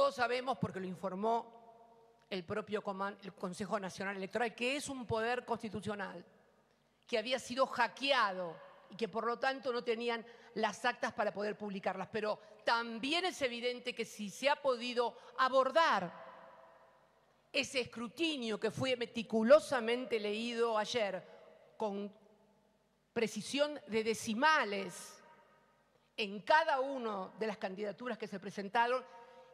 todos sabemos, porque lo informó el propio el Consejo Nacional Electoral, que es un poder constitucional que había sido hackeado y que por lo tanto no tenían las actas para poder publicarlas. Pero también es evidente que si se ha podido abordar ese escrutinio que fue meticulosamente leído ayer con precisión de decimales en cada una de las candidaturas que se presentaron,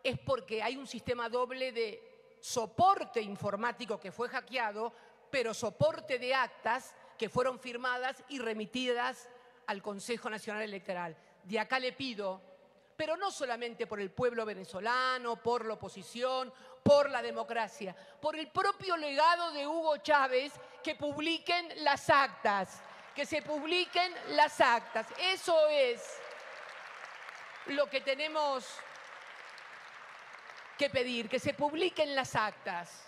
es porque hay un sistema doble de soporte informático que fue hackeado, pero soporte de actas que fueron firmadas y remitidas al Consejo Nacional Electoral. De acá le pido, pero no solamente por el pueblo venezolano, por la oposición, por la democracia, por el propio legado de Hugo Chávez, que publiquen las actas, que se publiquen las actas. Eso es lo que tenemos que pedir, que se publiquen las actas,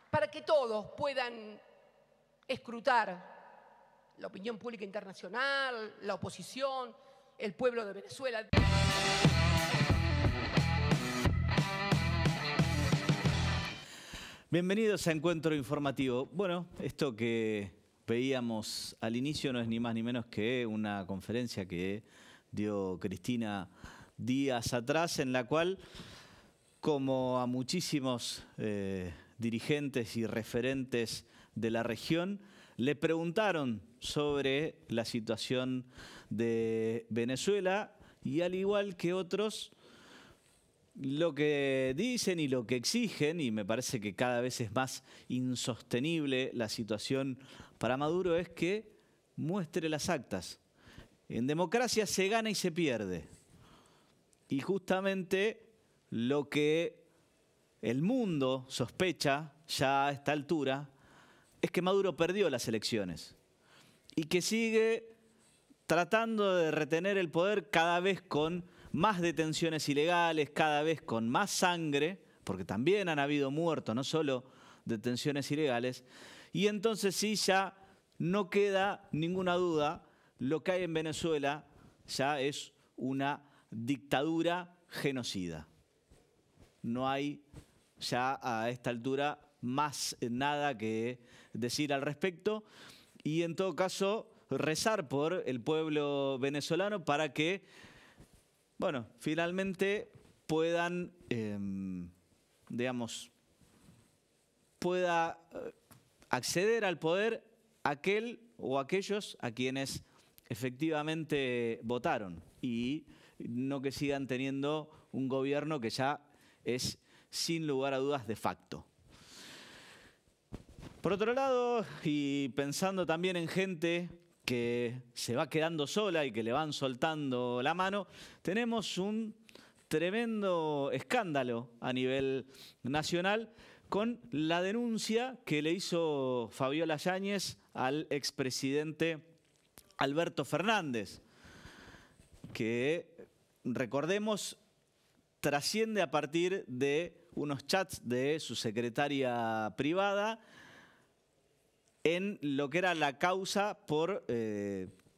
para que todos puedan escrutar, la opinión pública internacional, la oposición, el pueblo de Venezuela. Bienvenidos a Encuentro Informativo. Bueno, esto que veíamos al inicio no es ni más ni menos que una conferencia que dio Cristina días atrás, en la cual, como a muchísimos dirigentes y referentes de la región, le preguntaron sobre la situación de Venezuela y, al igual que otros, lo que dicen y lo que exigen, y me parece que cada vez es más insostenible la situación para Maduro, es que muestre las actas. En democracia se gana y se pierde. Y justamente lo que el mundo sospecha ya a esta altura es que Maduro perdió las elecciones y que sigue tratando de retener el poder cada vez con más detenciones ilegales, cada vez con más sangre, porque también han habido muertos, no solo detenciones ilegales, y entonces sí ya no queda ninguna duda, lo que hay en Venezuela ya es una dictadura genocida. No hay ya a esta altura más nada que decir al respecto, y en todo caso rezar por el pueblo venezolano para que, bueno, finalmente puedan, digamos, pueda acceder al poder aquel o aquellos a quienes efectivamente votaron, y no que sigan teniendo un gobierno que ya es, sin lugar a dudas, de facto. Por otro lado, y pensando también en gente que se va quedando sola y que le van soltando la mano, tenemos un tremendo escándalo a nivel nacional con la denuncia que le hizo Fabiola Yáñez al expresidente Alberto Fernández, que, recordemos, trasciende a partir de unos chats de su secretaria privada en lo que era la causa por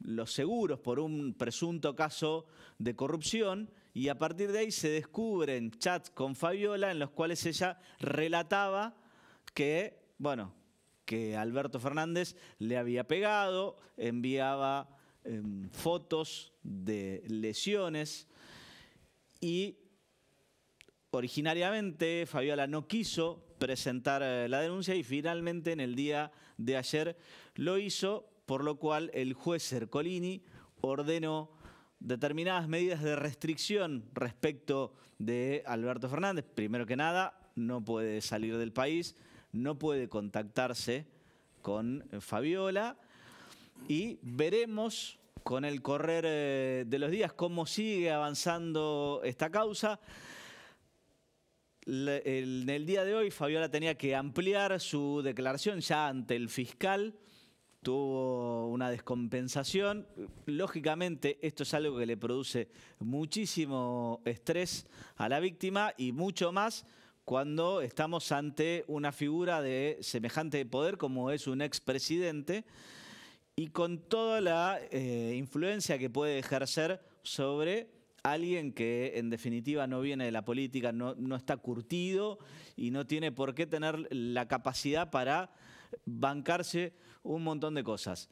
los seguros, por un presunto caso de corrupción, y a partir de ahí se descubren chats con Fabiola en los cuales ella relataba que, bueno, que Alberto Fernández le había pegado, enviaba fotos de lesiones, y originariamente Fabiola no quiso presentar la denuncia y finalmente en el día de ayer lo hizo, por lo cual el juez Ercolini ordenó determinadas medidas de restricción respecto de Alberto Fernández. Primero que nada, no puede salir del país, no puede contactarse con Fabiola, y veremos con el correr de los días cómo sigue avanzando esta causa. En el día de hoy Fabiola tenía que ampliar su declaración ya ante el fiscal, tuvo una descompensación. Lógicamente esto es algo que le produce muchísimo estrés a la víctima, y mucho más cuando estamos ante una figura de semejante poder como es un expresidente, y con toda la influencia que puede ejercer sobre alguien que en definitiva no viene de la política, no está curtido y no tiene por qué tener la capacidad para bancarse un montón de cosas.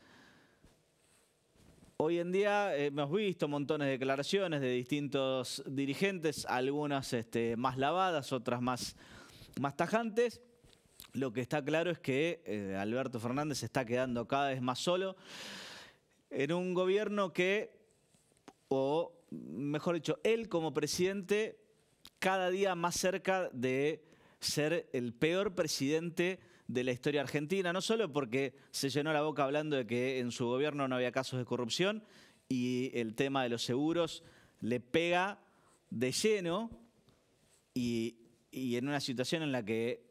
Hoy en día hemos visto montones de declaraciones de distintos dirigentes, algunas más lavadas, otras más tajantes. Lo que está claro es que Alberto Fernández se está quedando cada vez más solo en un gobierno que, o mejor dicho, él como presidente, cada día más cerca de ser el peor presidente de la historia argentina, no solo porque se llenó la boca hablando de que en su gobierno no había casos de corrupción y el tema de los seguros le pega de lleno y en una situación en la que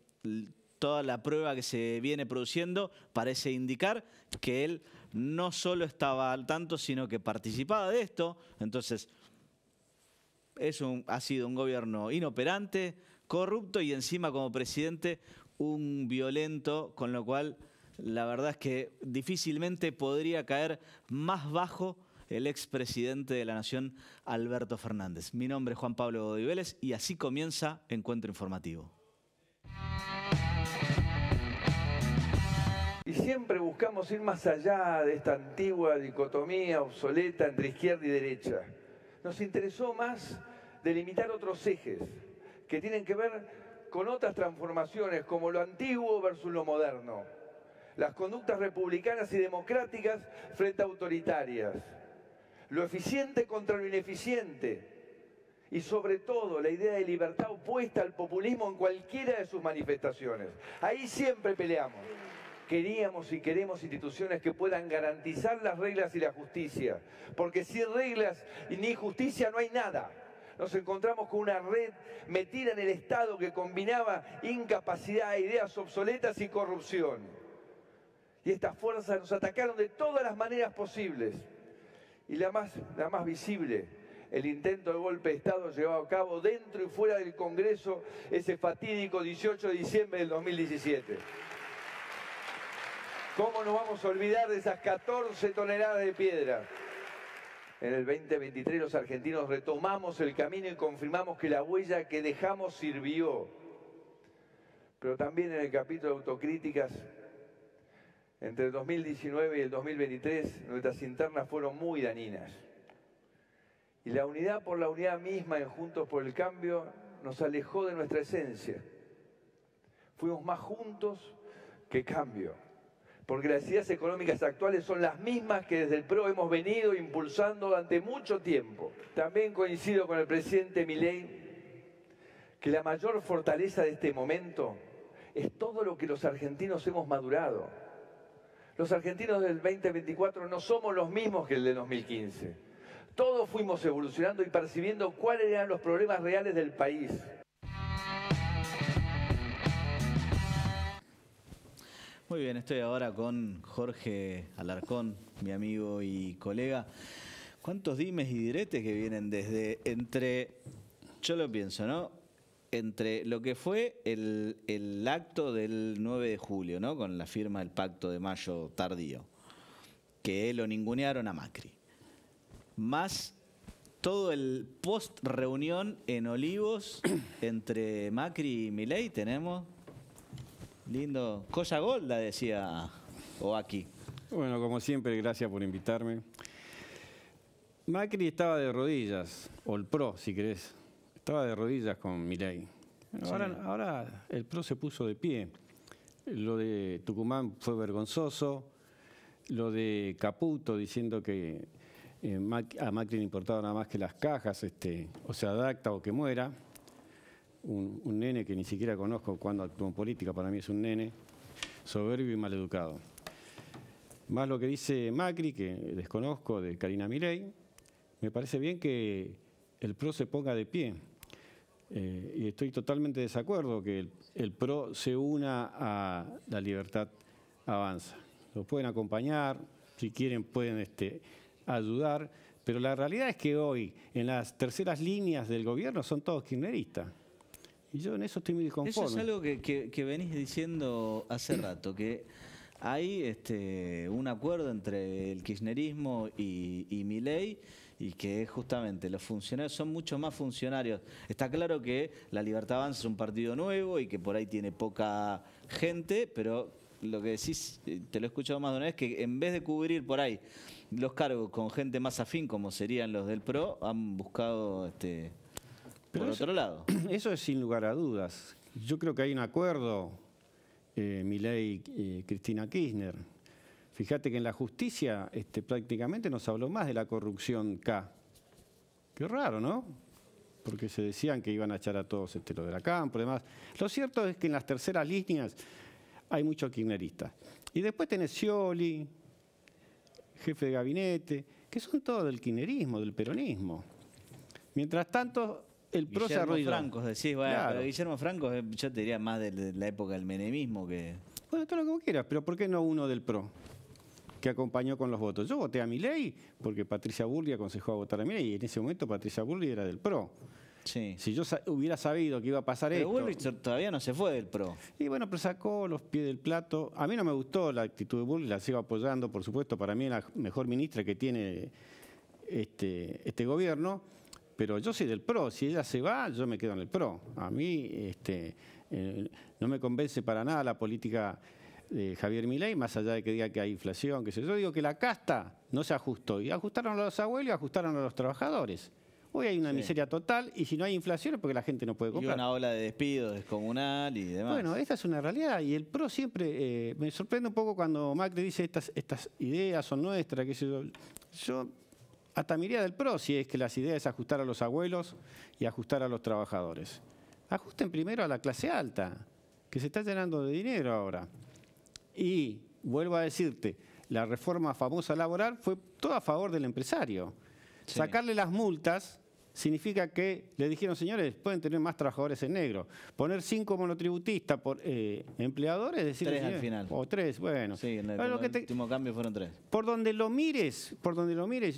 toda la prueba que se viene produciendo parece indicar que él no solo estaba al tanto, sino que participaba de esto. Entonces, ha sido un gobierno inoperante, corrupto y encima como presidente un violento, con lo cual la verdad es que difícilmente podría caer más bajo el expresidente de la Nación, Alberto Fernández. Mi nombre es Juan Pablo Godoy Vélez y así comienza Encuentro Informativo. Y siempre buscamos ir más allá de esta antigua dicotomía obsoleta entre izquierda y derecha. Nos interesó más delimitar otros ejes que tienen que ver con otras transformaciones, como lo antiguo versus lo moderno, las conductas republicanas y democráticas frente a autoritarias, lo eficiente contra lo ineficiente y sobre todo la idea de libertad opuesta al populismo en cualquiera de sus manifestaciones. Ahí siempre peleamos. Queríamos y queremos instituciones que puedan garantizar las reglas y la justicia, porque sin reglas ni justicia no hay nada. Nos encontramos con una red metida en el Estado que combinaba incapacidad, ideas obsoletas y corrupción. Y estas fuerzas nos atacaron de todas las maneras posibles. Y la más visible, el intento de golpe de Estado llevado a cabo dentro y fuera del Congreso ese fatídico 18 de diciembre del 2017. ¿Cómo nos vamos a olvidar de esas 14 toneladas de piedra? En el 2023 los argentinos retomamos el camino y confirmamos que la huella que dejamos sirvió. Pero también en el capítulo de autocríticas, entre el 2019 y el 2023, nuestras internas fueron muy dañinas. Y la unidad por la unidad misma en Juntos por el Cambio nos alejó de nuestra esencia. Fuimos más juntos que cambio. Porque las ideas económicas actuales son las mismas que desde el PRO hemos venido impulsando durante mucho tiempo. También coincido con el presidente Milei que la mayor fortaleza de este momento es todo lo que los argentinos hemos madurado. Los argentinos del 2024 no somos los mismos que el de 2015. Todos fuimos evolucionando y percibiendo cuáles eran los problemas reales del país. Muy bien, estoy ahora con Jorge Alarcón, mi amigo y colega. ¿Cuántos dimes y diretes que vienen yo lo pienso, ¿no? Entre lo que fue el acto del 9 de julio, ¿no? Con la firma del Pacto de Mayo tardío, que lo ningunearon a Macri. Más todo el post-reunión en Olivos entre Macri y Milei tenemos... Lindo. Cosa Golda, decía Oaki. Bueno, como siempre, gracias por invitarme. Macri estaba de rodillas, o el PRO, si querés. Estaba de rodillas con Milei. Bueno, sí. Ahora el PRO se puso de pie. Lo de Tucumán fue vergonzoso. Lo de Caputo diciendo que a Macri le importaba nada más que las cajas, o se adapta o que muera. Un nene que ni siquiera conozco cuando actuó en política, para mí es un nene soberbio y maleducado. Más lo que dice Macri, que desconozco, de Karina Milei, me parece bien que el PRO se ponga de pie. Y estoy totalmente de desacuerdo que el PRO se una a La Libertad Avanza. Lo pueden acompañar, si quieren pueden ayudar, pero la realidad es que hoy en las terceras líneas del gobierno son todos kirchneristas. Y yo en eso estoy muy disconforme. Eso es algo que venís diciendo hace rato, que hay un acuerdo entre el kirchnerismo y Milei, y que justamente los funcionarios son mucho más funcionarios. Está claro que la Libertad Avanza es un partido nuevo y que por ahí tiene poca gente, pero lo que decís, te lo he escuchado más de una vez, que en vez de cubrir por ahí los cargos con gente más afín, como serían los del PRO, han buscado por otro lado. Eso es sin lugar a dudas. Yo creo que hay un acuerdo, Milei y Cristina Kirchner. Fíjate que en la justicia prácticamente nos habló más de la corrupción K. Qué raro, ¿no? Porque se decían que iban a echar a todos lo de la Campo y demás. Lo cierto es que en las terceras líneas hay muchos kirchneristas. Y después tenés Scioli, jefe de gabinete, que son todos del kirchnerismo, del peronismo. Mientras tanto, el PRO se arrodilló. Guillermo Franco, decís, bueno, Claro. pero Guillermo Franco, yo te diría más de la época del menemismo que... Bueno, todo lo que vos quieras, pero ¿por qué no uno del PRO? Que acompañó con los votos. Yo voté a Milei porque Patricia Bullrich aconsejó a votar a Milei y en ese momento Patricia Bullrich era del PRO. Sí. Si yo hubiera sabido que iba a pasar Pero esto... Bullrich todavía no se fue del PRO. Y bueno, pero sacó los pies del plato. A mí no me gustó la actitud de Bullrich, la sigo apoyando, por supuesto. Para mí es la mejor ministra que tiene este gobierno, pero yo soy del PRO. Si ella se va, yo me quedo en el PRO. A mí no me convence para nada la política de Javier Milei, más allá de que diga que hay inflación, que sé yo. Digo que la casta no se ajustó. Y ajustaron a los abuelos y ajustaron a los trabajadores. Hoy hay una miseria total y si no hay inflación es porque la gente no puede Y comprar. una ola de despidos descomunal y demás. Bueno, esta es una realidad y el PRO siempre me sorprende un poco cuando Macri dice estas ideas son nuestras, qué sé yo. Yo hasta me iría del PRO si es que las ideas es ajustar a los abuelos y ajustar a los trabajadores. Ajusten primero a la clase alta, que se está llenando de dinero ahora. Y vuelvo a decirte, la reforma famosa laboral fue toda a favor del empresario. Sí. Sacarle las multas significa que le dijeron, señores, pueden tener más trabajadores en negro. Poner 5 monotributistas por empleadores, decir 3 al final. O 3, bueno. Sí, en el Ahora, último cambio fueron 3. por donde lo mires,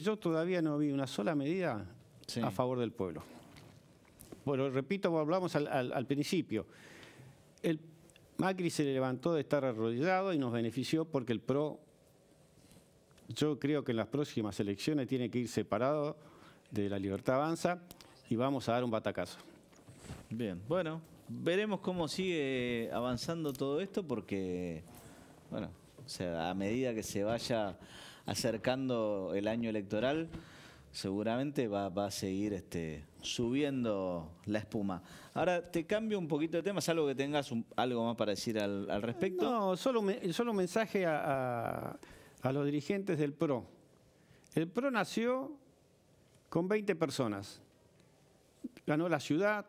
yo todavía no vi una sola medida a favor del pueblo. Bueno, repito, volvamos al principio. El Macri se levantó de estar arrodillado y nos benefició porque el PRO, yo creo que en las próximas elecciones tiene que ir separado de la Libertad Avanza y vamos a dar un batacazo. Bien, bueno, veremos cómo sigue avanzando todo esto porque, bueno, o sea, a medida que se vaya acercando el año electoral, seguramente va a seguir subiendo la espuma. Ahora, te cambio un poquito de tema, salvo que tengas algo más para decir al respecto. No, solo un mensaje a los dirigentes del PRO. El PRO nació con 20 personas. Ganó la ciudad,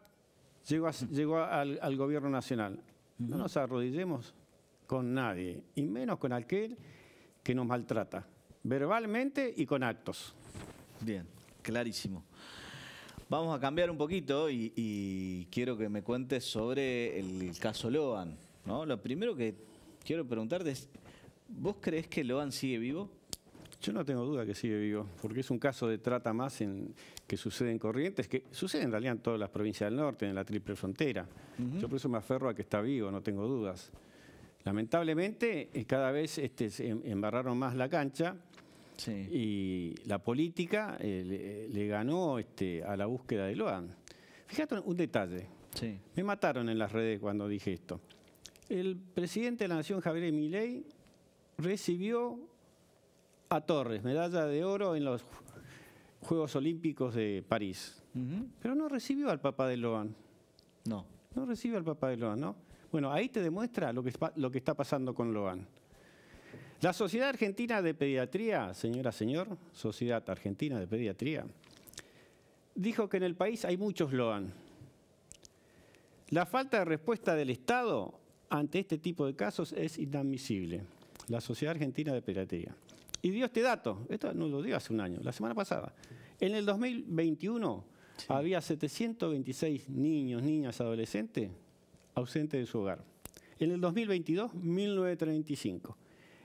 llegó al gobierno nacional. No nos arrodillemos con nadie, y menos con aquel que nos maltrata, verbalmente y con actos. Bien, clarísimo. Vamos a cambiar un poquito y quiero que me cuentes sobre el caso Loan, ¿no? Lo primero que quiero preguntarte es, ¿vos creés que Loan sigue vivo? Yo no tengo duda que sigue vivo, porque es un caso de trata más que sucede en Corrientes, que sucede en realidad en todas las provincias del norte, en la triple frontera. Yo por eso me aferro a que está vivo, no tengo dudas. Lamentablemente, cada vez se embarraron más la cancha. Sí. Y la política le ganó a la búsqueda de Loan. Fíjate un detalle. Sí. Me mataron en las redes cuando dije esto. El presidente de la Nación, Javier Milei, recibió a Torres medalla de oro en los Juegos Olímpicos de París. Pero no recibió al papá de Loan. No. No recibió al papá de Loan, ¿no? Bueno, ahí te demuestra lo que está pasando con Loan. La Sociedad Argentina de Pediatría, señora, señor, Sociedad Argentina de Pediatría, dijo que en el país hay muchos Loan. La falta de respuesta del Estado ante este tipo de casos es inadmisible. La Sociedad Argentina de Pediatría. Y dio este dato, esto no lo dio hace un año, la semana pasada. En el 2021 había 726 niños, niñas, adolescentes ausentes de su hogar. En el 2022, 1935.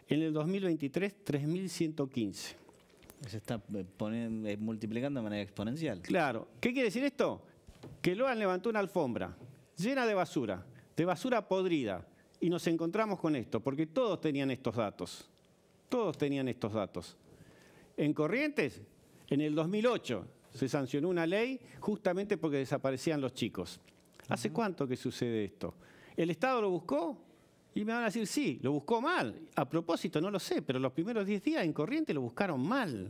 En el 2023, 3.115. Se está multiplicando de manera exponencial. Claro. ¿Qué quiere decir esto? Que Loan levantó una alfombra llena de basura podrida. Y nos encontramos con esto, porque todos tenían estos datos. Todos tenían estos datos. En Corrientes, En el 2008 se sancionó una ley justamente porque desaparecían los chicos. ¿Hace cuánto que sucede esto? ¿El Estado lo buscó? Y me van a decir, sí, lo buscó mal. A propósito, no lo sé, pero los primeros 10 días en Corrientes lo buscaron mal.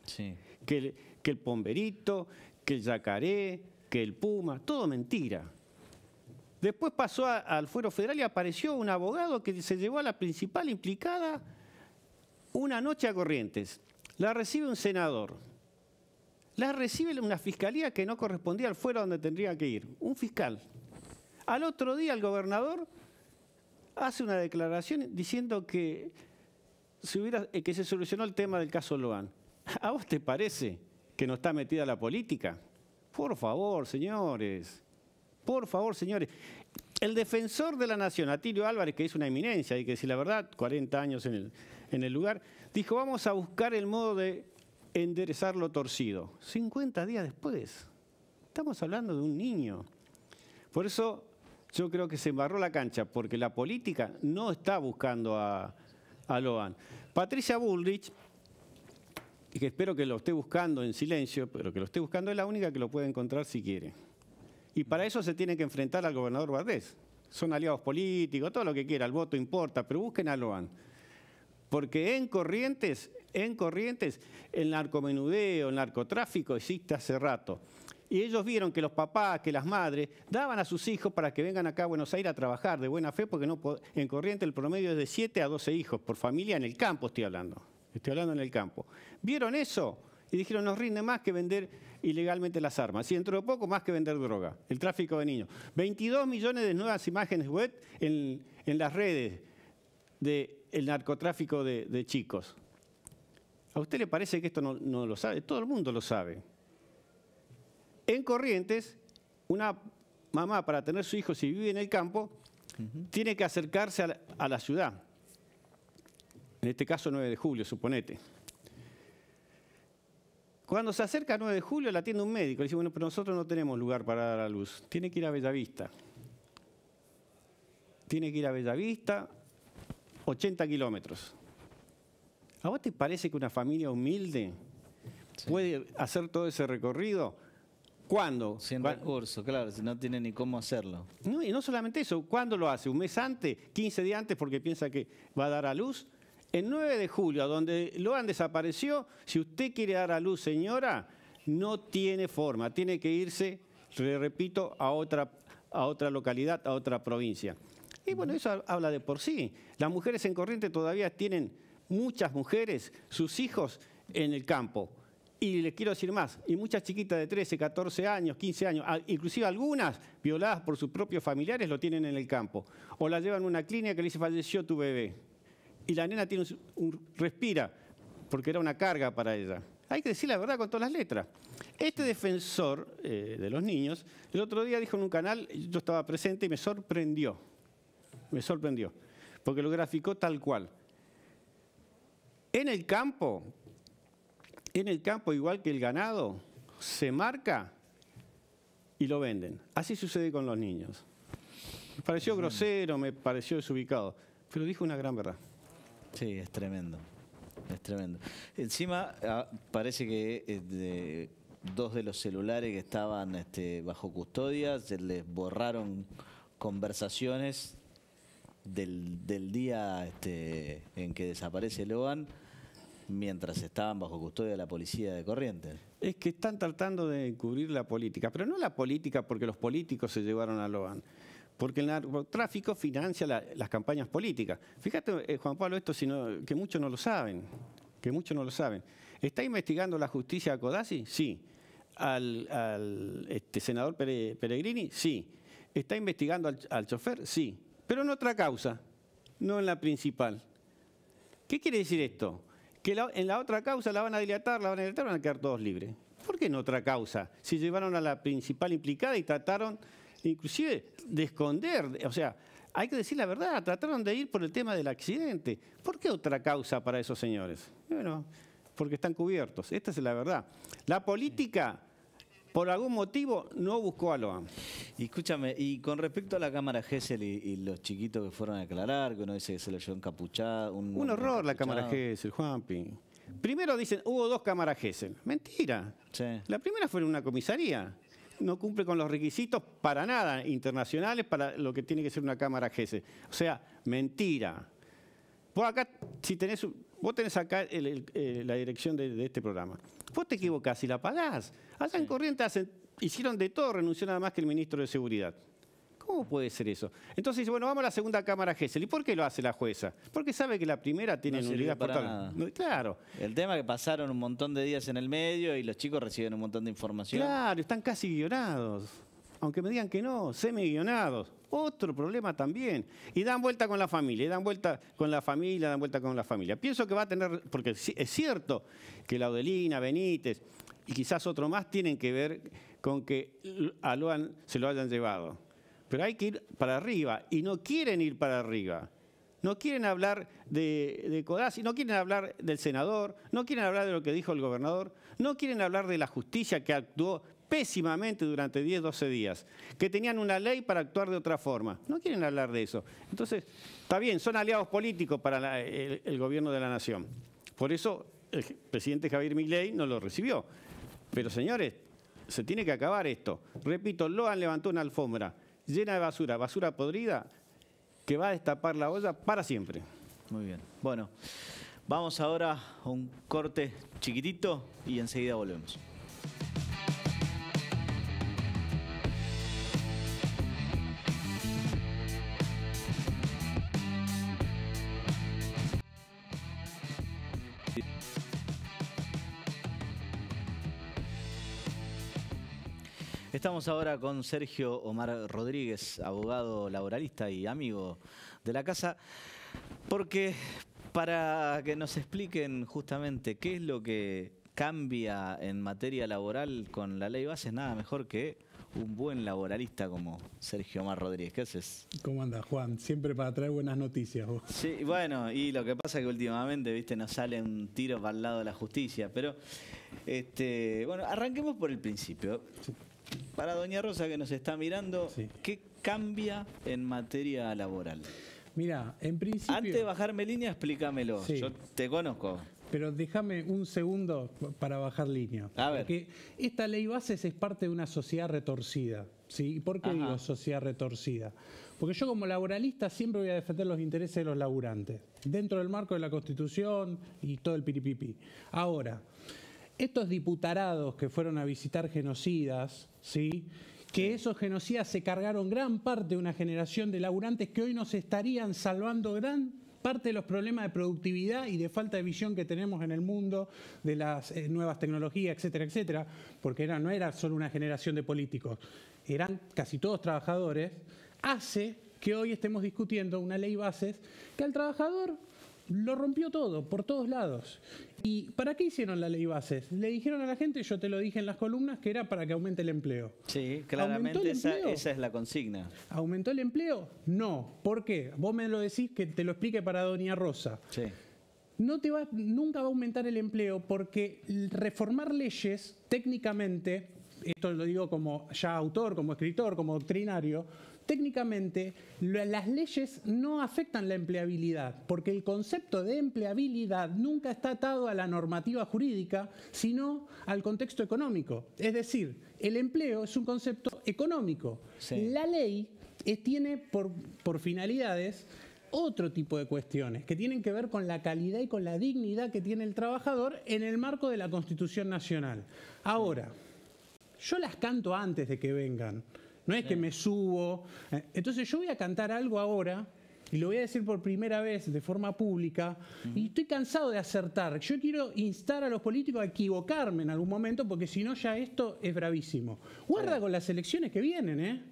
Sí. Que el pomberito, que el yacaré, que el puma, todo mentira. Después pasó al fuero federal y apareció un abogado que se llevó a la principal implicada una noche a Corrientes. La recibe un senador. La recibe una fiscalía que no correspondía al fuero donde tendría que ir. Un fiscal. Al otro día el gobernador hace una declaración diciendo que se solucionó el tema del caso Loan. ¿A vos te parece que no está metida la política? Por favor, señores. Por favor, señores. El defensor de la Nación, Atilio Álvarez, que es una eminencia, hay que decir la verdad, 40 años en el lugar, dijo, vamos a buscar el modo de enderezar lo torcido. 50 días después. Estamos hablando de un niño. Por eso yo creo que se embarró la cancha, porque la política no está buscando a Loan. Patricia Bullrich, que espero que lo esté buscando en silencio, pero que lo esté buscando, es la única que lo puede encontrar si quiere. Y para eso se tiene que enfrentar al gobernador Valdés. Son aliados políticos, todo lo que quiera, el voto importa, pero busquen a Loan. Porque en Corrientes, el narcomenudeo, el narcotráfico existe hace rato. Y ellos vieron que los papás, que las madres, daban a sus hijos para que vengan acá a Buenos Aires a trabajar de buena fe, porque en Corrientes el promedio es de 7 a 12 hijos por familia, en el campo estoy hablando. Estoy hablando en el campo. ¿Vieron eso? Y dijeron, nos rinde más que vender ilegalmente las armas. Y dentro de poco, más que vender droga. El tráfico de niños. 22 millones de nuevas imágenes web en las redes del narcotráfico de chicos. ¿A usted le parece que esto no lo sabe? Todo el mundo lo sabe. En Corrientes, una mamá para tener su hijo, si vive en el campo, tiene que acercarse a la ciudad. En este caso 9 de julio, suponete. Cuando se acerca a 9 de julio la atiende un médico. Le dice, bueno, pero nosotros no tenemos lugar para dar a luz. Tiene que ir a Bellavista. Tiene que ir a Bellavista, 80 kilómetros. ¿A vos te parece que una familia humilde puede hacer todo ese recorrido? ¿Cuándo? Sin recursos, claro, si no tiene ni cómo hacerlo. No, y no solamente eso, ¿cuándo lo hace? ¿Un mes antes? ¿15 días antes porque piensa que va a dar a luz? El 9 de julio, a donde Loan desapareció, si usted quiere dar a luz, señora, no tiene forma. Tiene que irse, le repito, a otra localidad, a otra provincia. Y bueno, eso habla de por sí. Las mujeres en Corrientes todavía tienen, muchas mujeres, sus hijos en el campo. Y les quiero decir más, y muchas chiquitas de 13, 14 años, 15 años, inclusive algunas violadas por sus propios familiares lo tienen en el campo. O la llevan a una clínica que le dice, falleció tu bebé. Y la nena tiene respira, porque era una carga para ella. Hay que decir la verdad con todas las letras. Este defensor de los niños, el otro día dijo en un canal, yo estaba presente y me sorprendió, porque lo graficó tal cual. En el campo, igual que el ganado, se marca y lo venden. Así sucede con los niños. Me pareció grosero, me pareció desubicado, pero dijo una gran verdad. Sí, es tremendo. Es tremendo. Encima, parece que dos de los celulares que estaban bajo custodia se les borraron conversaciones del día en que desaparece Loan, mientras estaban bajo custodia de la policía de Corrientes. Es que están tratando de encubrir la política, pero no la política porque los políticos se llevaron a Loan, porque el narcotráfico financia las campañas políticas. Fíjate, Juan Pablo, esto que muchos no lo saben, ¿Está investigando la justicia a Codazzi? Sí. ¿Al senador Peregrini? Sí. ¿Está investigando al chofer? Sí. Pero en otra causa, no en la principal. ¿Qué quiere decir esto? Que en la otra causa la van a dilatar, van a quedar todos libres. ¿Por qué en otra causa? Si llevaron a la principal implicada y trataron inclusive de esconder, o sea, hay que decir la verdad, trataron de ir por el tema del accidente. ¿Por qué otra causa para esos señores? Bueno, porque están cubiertos, esta es la verdad. La política, por algún motivo, no buscó a Loan. Y escúchame, y con respecto a la cámara Gesell y los chiquitos que fueron a declarar, que uno dice que se lo llevó encapuchado. Un horror la cámara Gesell, Juanpi. Primero dicen, hubo 2 cámaras Gesell. Mentira. Sí. La primera fue en una comisaría. No cumple con los requisitos para nada internacionales para lo que tiene que ser una cámara Gesell. O sea, mentira. Vos acá, vos tenés acá la dirección de este programa. Vos te equivocás y la pagás. Allá en Corrientes hicieron de todo, renunció nada más que el ministro de Seguridad. ¿Cómo puede ser eso? Entonces dice, bueno, vamos a la segunda cámara Gesell. ¿Y por qué lo hace la jueza? Porque sabe que la primera tiene nulidad para total. nada. Claro. El tema es que pasaron un montón de días en el medio y los chicos reciben un montón de información. Claro, están casi guionados. Aunque me digan que no, semi-guionados. Otro problema también. Y dan vuelta con la familia, y dan vuelta con la familia, dan vuelta con la familia. Pienso que va a tener, porque es cierto que Laudelina, Benítez y quizás otro más tienen que ver con que a Loan se lo hayan llevado. Pero hay que ir para arriba, y no quieren ir para arriba. No quieren hablar de Codazzi, no quieren hablar del senador, no quieren hablar de lo que dijo el gobernador, no quieren hablar de la justicia que actuó pésimamente durante 10, 12 días, que tenían una ley para actuar de otra forma. No quieren hablar de eso. Entonces, está bien, son aliados políticos para el gobierno de la nación. Por eso el presidente Javier Milei no lo recibió. Pero señores, se tiene que acabar esto. Repito, Loan levantó una alfombra llena de basura, basura podrida, que va a destapar la olla para siempre. Muy bien. Bueno, vamos ahora a un corte chiquitito y enseguida volvemos. Estamos ahora con Sergio Omar Rodríguez, abogado laboralista y amigo de la casa, porque para que nos expliquen justamente qué es lo que cambia en materia laboral con la ley base, nada mejor que un buen laboralista como Sergio Omar Rodríguez. ¿Qué haces? ¿Cómo andas, Juan? Siempre para traer buenas noticias vos. Sí, bueno, y lo que pasa es que últimamente, viste, nos sale un tiro para el lado de la justicia, pero bueno, arranquemos por el principio. Sí. Para doña Rosa que nos está mirando, Sí. ¿qué cambia en materia laboral? Mira, en principio... Antes de bajarme línea, explícamelo. Sí. Yo te conozco. Pero déjame un segundo para bajar línea. A ver. Porque esta ley bases es parte de una sociedad retorcida. ¿Sí? ¿Y por qué digo sociedad retorcida? Porque yo como laboralista siempre voy a defender los intereses de los laburantes, dentro del marco de la Constitución y todo el piripipi. Ahora, estos diputarados que fueron a visitar genocidas, ¿sí?, que esos genocidas se cargaron gran parte de una generación de laburantes que hoy nos estarían salvando gran parte de los problemas de productividad y de falta de visión que tenemos en el mundo, de las nuevas tecnologías, etcétera, etcétera, porque no era solo una generación de políticos, eran casi todos trabajadores, hace que hoy estemos discutiendo una ley bases que al trabajador lo rompió todo, por todos lados. ¿Y para qué hicieron la ley bases? Le dijeron a la gente, yo te lo dije en las columnas, que era para que aumente el empleo. Sí, claramente esa es la consigna. ¿Aumentó el empleo? No. ¿Por qué? Vos me lo decís, que te lo explique para doña Rosa. Sí. Nunca va a aumentar el empleo porque reformar leyes, técnicamente, esto lo digo como ya autor, como escritor, como doctrinario, técnicamente las leyes no afectan la empleabilidad, porque el concepto de empleabilidad nunca está atado a la normativa jurídica, sino al contexto económico. Es decir, el empleo es un concepto económico. Sí. La ley tiene por finalidades otro tipo de cuestiones que tienen que ver con la calidad y con la dignidad que tiene el trabajador en el marco de la Constitución Nacional. Ahora, yo las canto antes de que vengan. No es que me subo. Entonces yo voy a cantar algo ahora y lo voy a decir por primera vez de forma pública y estoy cansado de acertar. Yo quiero instar a los políticos a equivocarme en algún momento porque si no ya esto es bravísimo. Guarda con las elecciones que vienen,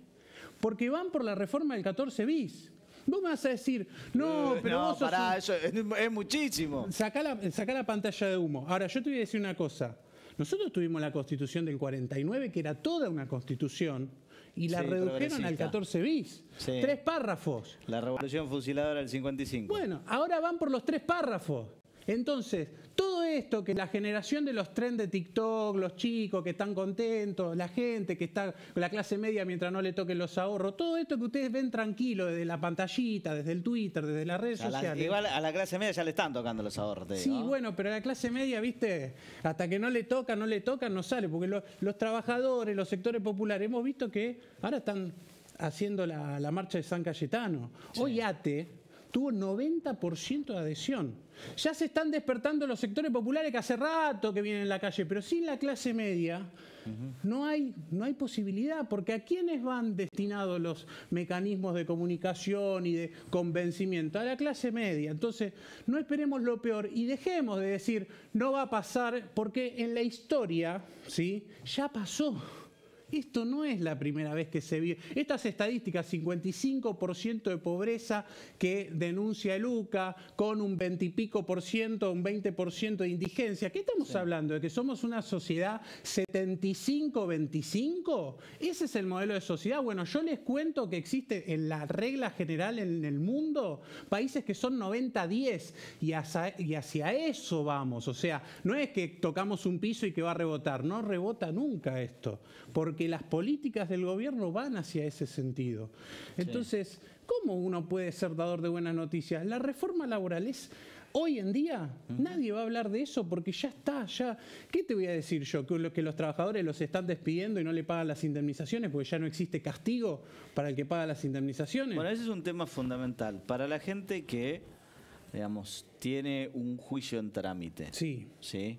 porque van por la reforma del 14 bis. Vos me vas a decir, no, pero vos sos pará, eso es muchísimo. Sacá la pantalla de humo. Ahora, yo te voy a decir una cosa. Nosotros tuvimos la Constitución del 49, que era toda una Constitución, y la redujeron al 14 bis. Sí. 3 párrafos. La revolución fusiladora del 55. Bueno, ahora van por los 3 párrafos. Entonces, todo esto, que la generación de los trends de TikTok, los chicos que están contentos, la gente que está con la clase media mientras no le toquen los ahorros, todo esto que ustedes ven tranquilo desde la pantallita, desde el Twitter, desde las redes sociales. Igual a la clase media ya le están tocando los ahorros, te digo, Sí, ¿no? bueno, pero a la clase media, viste, hasta que no le tocan, no sale, porque los trabajadores, los sectores populares, hemos visto que ahora están haciendo la marcha de San Cayetano. Sí. Hoy ATE tuvo 90% de adhesión. Ya se están despertando los sectores populares que hace rato que vienen en la calle, pero sin la clase media no hay posibilidad, porque ¿a quiénes van destinados los mecanismos de comunicación y de convencimiento? A la clase media. Entonces, no esperemos lo peor y dejemos de decir no va a pasar, porque en la historia, ¿sí?, ya pasó. Esto no es la primera vez que se vio. Estas estadísticas, 55% de pobreza que denuncia el UCA, con un 20 y pico por ciento, un 20% de indigencia. ¿Qué estamos hablando? ¿De que somos una sociedad 75-25? ¿Ese es el modelo de sociedad? Bueno, yo les cuento que existe en la regla general en el mundo países que son 90-10 y hacia eso vamos. O sea, no es que tocamos un piso y que va a rebotar. No rebota nunca esto, porque las políticas del gobierno van hacia ese sentido. Entonces, ¿cómo uno puede ser dador de buenas noticias? La reforma laboral es... Hoy en día nadie va a hablar de eso porque ya está, ya... ¿Qué te voy a decir yo? Que los trabajadores los están despidiendo y no le pagan las indemnizaciones porque ya no existe castigo para el que paga las indemnizaciones. Bueno, ese es un tema fundamental. Para la gente que, digamos, tiene un juicio en trámite. Sí. ¿Sí?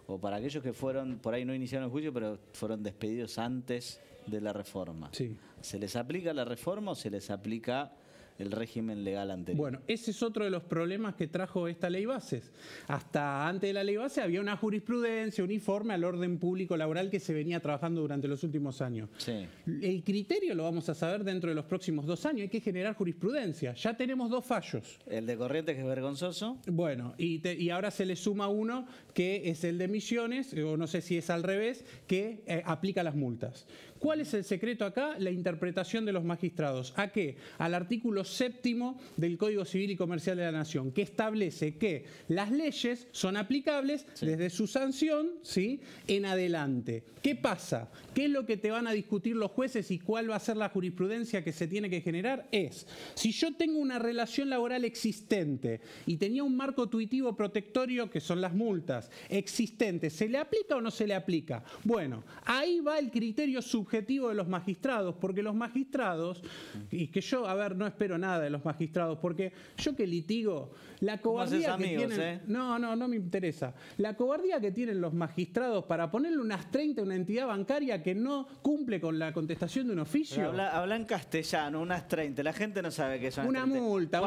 O para aquellos que fueron, por ahí no iniciaron el juicio, pero fueron despedidos antes de la reforma. Sí. ¿Se les aplica la reforma o se les aplica el régimen legal anterior? Bueno, ese es otro de los problemas que trajo esta ley bases. Hasta antes de la ley base había una jurisprudencia uniforme al orden público laboral que se venía trabajando durante los últimos años. Sí. El criterio lo vamos a saber dentro de los próximos 2 años. Hay que generar jurisprudencia. Ya tenemos 2 fallos. El de Corrientes, que es vergonzoso. Bueno, y ahora se le suma uno que es el de Misiones, o no sé si es al revés, que aplica las multas. ¿Cuál es el secreto acá? La interpretación de los magistrados. ¿A qué? Al artículo 7º del Código Civil y Comercial de la Nación, que establece que las leyes son aplicables desde su sanción, ¿sí?, en adelante. ¿Qué pasa? ¿Qué es lo que te van a discutir los jueces y cuál va a ser la jurisprudencia que se tiene que generar? Es, si yo tengo una relación laboral existente y tenía un marco tuitivo protectorio, que son las multas, existentes, ¿se le aplica o no se le aplica? Bueno, ahí va el criterio subjetivo de los magistrados, porque los magistrados, y que yo, a ver, no espero nada de los magistrados, porque yo que litigo, la cobardía que tienen... No me interesa. La cobardía que tienen los magistrados para ponerle unas 30 a una entidad bancaria que no cumple con la contestación de un oficio. Habla en castellano, unas 30. La gente no sabe qué son una 30. Multa.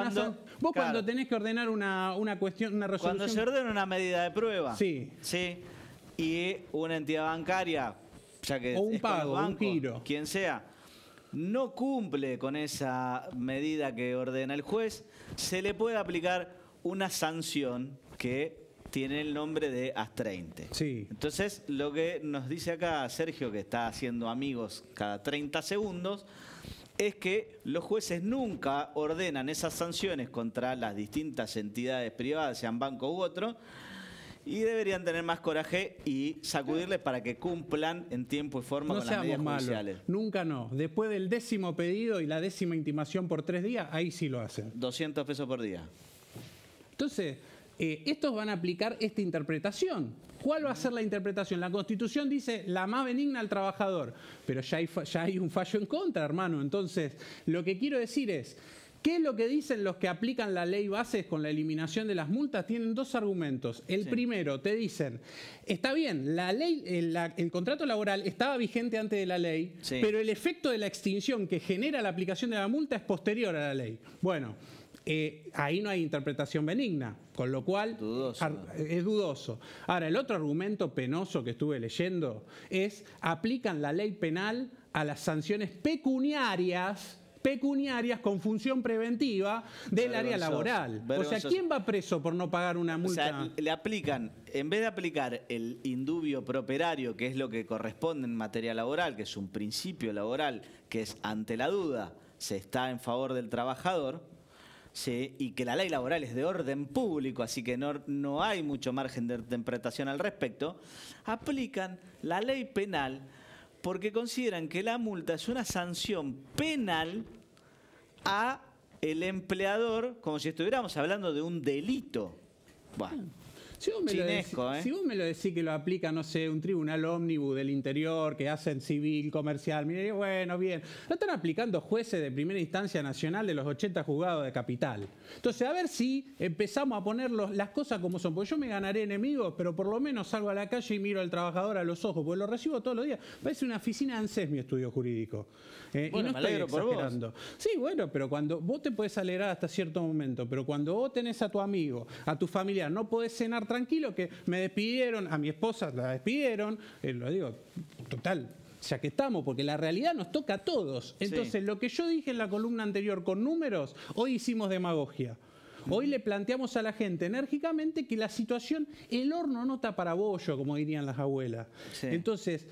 Vos cuando tenés que ordenar una cuestión, una resolución... Cuando se ordena una medida de prueba. Sí. Sí. Y una entidad bancaria, ya que o un es pago, con el banco, un giro, quien sea, no cumple con esa medida que ordena el juez, se le puede aplicar una sanción que tiene el nombre de AS30. Sí. Entonces, lo que nos dice acá Sergio, que está haciendo amigos cada 30 segundos, es que los jueces nunca ordenan esas sanciones contra las distintas entidades privadas, sean banco u otro, y deberían tener más coraje y sacudirles para que cumplan en tiempo y forma con las medidas judiciales. Nunca no. Después del 10º pedido y la 10ª intimación por 3 días, ahí sí lo hacen. 200 pesos por día. Entonces, estos van a aplicar esta interpretación. ¿Cuál va a ser la interpretación? La Constitución dice la más benigna al trabajador, pero ya hay un fallo en contra, hermano. Entonces, lo que quiero decir es... ¿Qué es lo que dicen los que aplican la ley bases con la eliminación de las multas? Tienen 2 argumentos. El primero, te dicen, está bien, la ley, el contrato laboral estaba vigente antes de la ley, pero el efecto de la extinción que genera la aplicación de la multa es posterior a la ley. Bueno, ahí no hay interpretación benigna, con lo cual es dudoso. Ahora, el otro argumento penoso que estuve leyendo es, aplican la ley penal a las sanciones pecuniarias con función preventiva del área laboral. O sea, ¿quién va preso por no pagar una multa? O sea, le aplican, en vez de aplicar el indubio properario, que es lo que corresponde en materia laboral, que es un principio laboral, que es ante la duda, se está en favor del trabajador, Sí, y que la ley laboral es de orden público, así que no hay mucho margen de interpretación al respecto, aplican la ley penal porque consideran que la multa es una sanción penal a el empleador, como si estuviéramos hablando de un delito. Bueno. Si vos, si vos me lo decís que lo aplica, no sé, un tribunal ómnibus del interior, que hacen civil, comercial, mire, bueno, bien. Lo están aplicando jueces de primera instancia nacional de los 80 juzgados de capital. Entonces, a ver si empezamos a poner las cosas como son. Porque yo me ganaré enemigos, pero por lo menos salgo a la calle y miro al trabajador a los ojos, porque lo recibo todos los días. Parece una oficina de ANSES mi estudio jurídico. Bueno, y no me alegro estoy exagerando. Por vos. Sí, bueno, pero cuando vos te podés alegrar hasta cierto momento, pero cuando vos tenés a tu amigo, a tu familiar, no podés cenar tranquilo, que me despidieron, a mi esposa la despidieron, lo digo, total, ya que estamos, porque la realidad nos toca a todos. Entonces, lo que yo dije en la columna anterior con números, hoy hicimos demagogia. Hoy le planteamos a la gente enérgicamente que la situación, el horno no está para bollo, como dirían las abuelas. Sí. Entonces,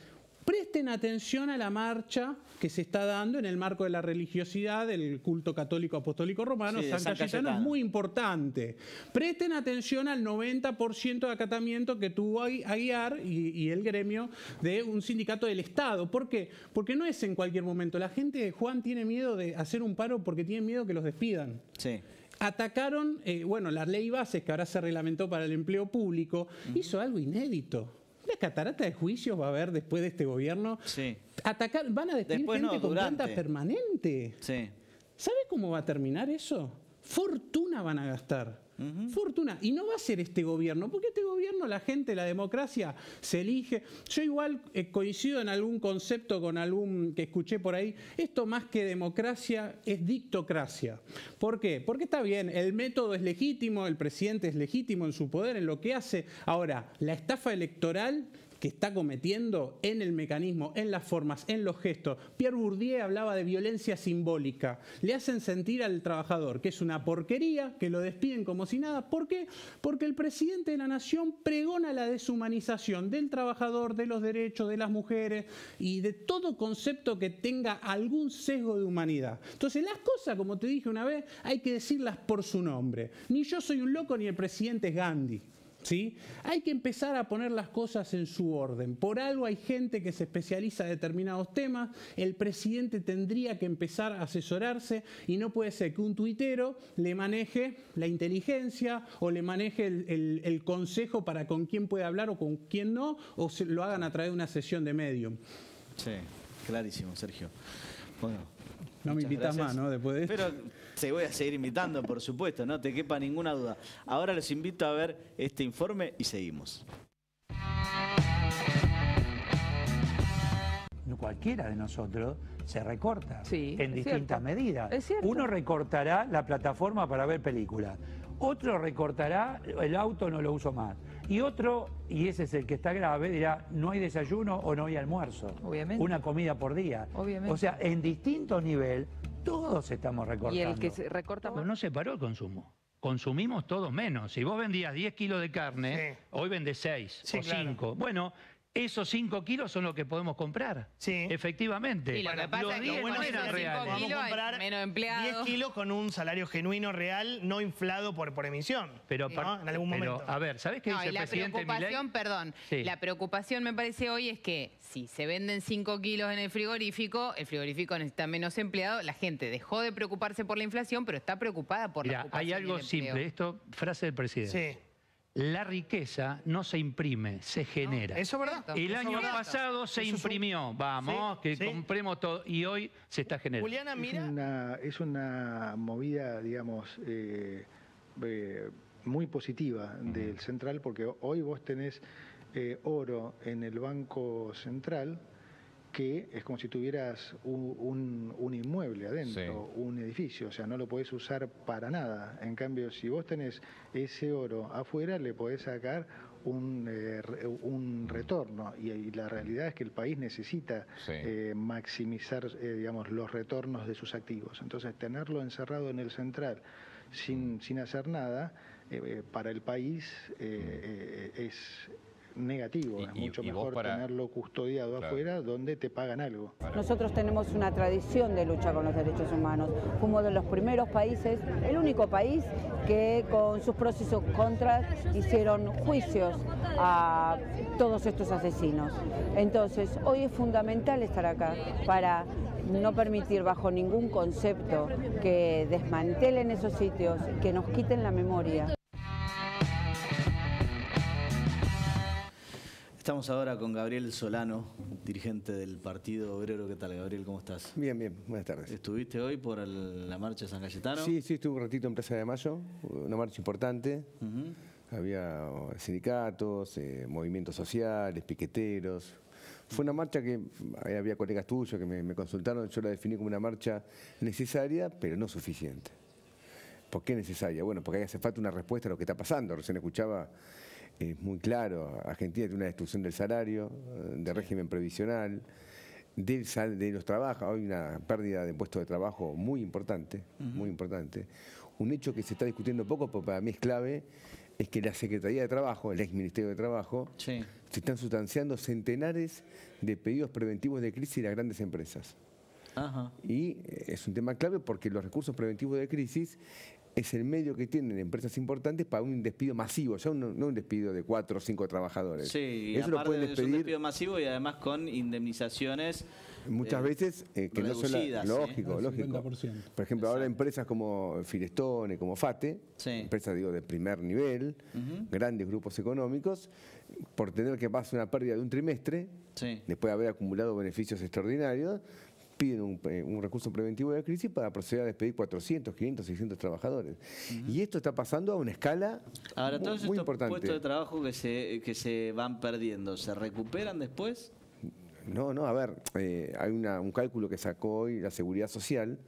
presten atención a la marcha que se está dando en el marco de la religiosidad del culto católico apostólico romano. Sí, San Cayetano es muy importante. Presten atención al 90% de acatamiento que tuvo Aguiar y el gremio de un sindicato del Estado. ¿Por qué? Porque no es en cualquier momento. La gente, Juan, tiene miedo de hacer un paro porque tiene miedo que los despidan. Sí. Atacaron, bueno, la ley Bases, que ahora se reglamentó para el empleo público, hizo algo inédito. Una catarata de juicios va a haber después de este gobierno. Sí. Van a despedir gente con planta permanente. Sí. ¿Sabe cómo va a terminar eso? Fortuna van a gastar. Fortuna. Y no va a ser este gobierno, porque este gobierno, la gente, la democracia, se elige. Yo igual coincido en algún concepto con algún que escuché por ahí. Esto más que democracia es dictocracia. ¿Por qué? Porque está bien, el método es legítimo, el presidente es legítimo en su poder, en lo que hace. Ahora, la estafa electoral que está cometiendo en el mecanismo, en las formas, en los gestos. Pierre Bourdieu hablaba de violencia simbólica. Le hacen sentir al trabajador que es una porquería, que lo despiden como si nada. ¿Por qué? Porque el presidente de la nación pregona la deshumanización del trabajador, de los derechos, de las mujeres y de todo concepto que tenga algún sesgo de humanidad. Entonces las cosas, como te dije una vez, hay que decirlas por su nombre. Ni yo soy un loco ni el presidente es Gandhi. ¿Sí? Hay que empezar a poner las cosas en su orden. Por algo hay gente que se especializa en determinados temas. El presidente tendría que empezar a asesorarse y no puede ser que un tuitero le maneje la inteligencia o le maneje el consejo para con quién puede hablar o con quién no, o lo hagan a través de una sesión de Medium. Sí, clarísimo, Sergio. Bueno, no me invitas más, ¿no? Después de esto. Pero te voy a seguir invitando, por supuesto, no te quepa ninguna duda. Ahora los invito a ver este informe y seguimos. Cualquiera de nosotros se recorta en distintas cierto. medidas. Es cierto. Uno recortará la plataforma para ver películas. Otro recortará el auto, no lo uso más. Y otro, y ese es el que está grave, dirá, no hay desayuno o no hay almuerzo. Obviamente. Una comida por día. Obviamente. O sea, en distintos niveles, todos estamos recortando. Y el que se recorta más. Pero no se paró el consumo. Consumimos todos menos. Si vos vendías 10 kilos de carne, hoy vendés 6 o 5. Bueno, esos 5 kilos son los que podemos comprar. Sí. Efectivamente. Y lo que pasa es que no eran reales. podemos comprar menos empleados. 10 kilos con un salario genuino real, no inflado por emisión. Pero, ¿no? En algún momento. A ver, ¿sabés qué dice el presidente Milei? La preocupación me parece hoy es que si se venden 5 kilos en el frigorífico necesita menos empleados, la gente dejó de preocuparse por la inflación, pero está preocupada por la ocupación hay algo y el empleo. simple, esto, frase del presidente. Sí. La riqueza no se imprime, se genera. Eso es verdad. El Eso año es verdad. pasado se Eso es imprimió, vamos, que compremos todo, y hoy se está generando. Juliana, mira. Es una movida, digamos, muy positiva del central, porque hoy vos tenés oro en el Banco Central, que es como si tuvieras un inmueble adentro, un edificio, o sea, no lo podés usar para nada. En cambio, si vos tenés ese oro afuera, le podés sacar un retorno, y la realidad es que el país necesita maximizar, digamos, los retornos de sus activos. Entonces, tenerlo encerrado en el central sin hacer nada, para el país es negativo. Es mucho mejor tenerlo custodiado afuera donde te pagan algo. Nosotros tenemos una tradición de lucha con los derechos humanos. Fuimos de los primeros países, el único país que con sus pros y sus contras hicieron juicios a todos estos asesinos. Entonces, hoy es fundamental estar acá para no permitir bajo ningún concepto que desmantelen esos sitios, que nos quiten la memoria. Estamos ahora con Gabriel Solano, dirigente del Partido Obrero. ¿Qué tal, Gabriel? ¿Cómo estás? Bien, bien. Buenas tardes. ¿Estuviste hoy por la marcha de San Cayetano? Sí, estuve un ratito en Plaza de Mayo, una marcha importante. Había sindicatos, movimientos sociales, piqueteros. Fue una marcha que había colegas tuyos que me consultaron, yo la definí como una marcha necesaria, pero no suficiente. ¿Por qué necesaria? Bueno, porque hace falta una respuesta a lo que está pasando. Recién escuchaba, es muy claro, Argentina tiene una destrucción del salario, del régimen previsional, de los trabajos. Hay una pérdida de puestos de trabajo muy importante, muy importante. Un hecho que se está discutiendo poco, pero para mí es clave, es que la Secretaría de Trabajo, el ex Ministerio de Trabajo, se están sustanciando centenares de pedidos preventivos de crisis de las grandes empresas. Y es un tema clave porque los recursos preventivos de crisis es el medio que tienen empresas importantes para un despido masivo, ya no un despido de 4 o 5 trabajadores. Sí, y eso lo pueden despedir, es un despido masivo y además con indemnizaciones muchas veces que no son lógico. 50%. Por ejemplo, ahora empresas como Firestone, como FATE, empresas de primer nivel, grandes grupos económicos, por tener que pasar una pérdida de un trimestre, después de haber acumulado beneficios extraordinarios, piden un recurso preventivo de crisis para proceder a despedir 400, 500, 600 trabajadores. Y esto está pasando a una escala ahora, todos muy estos importante. Puestos de trabajo que se van perdiendo, ¿se recuperan después? No, a ver, hay un cálculo que sacó hoy la Seguridad Social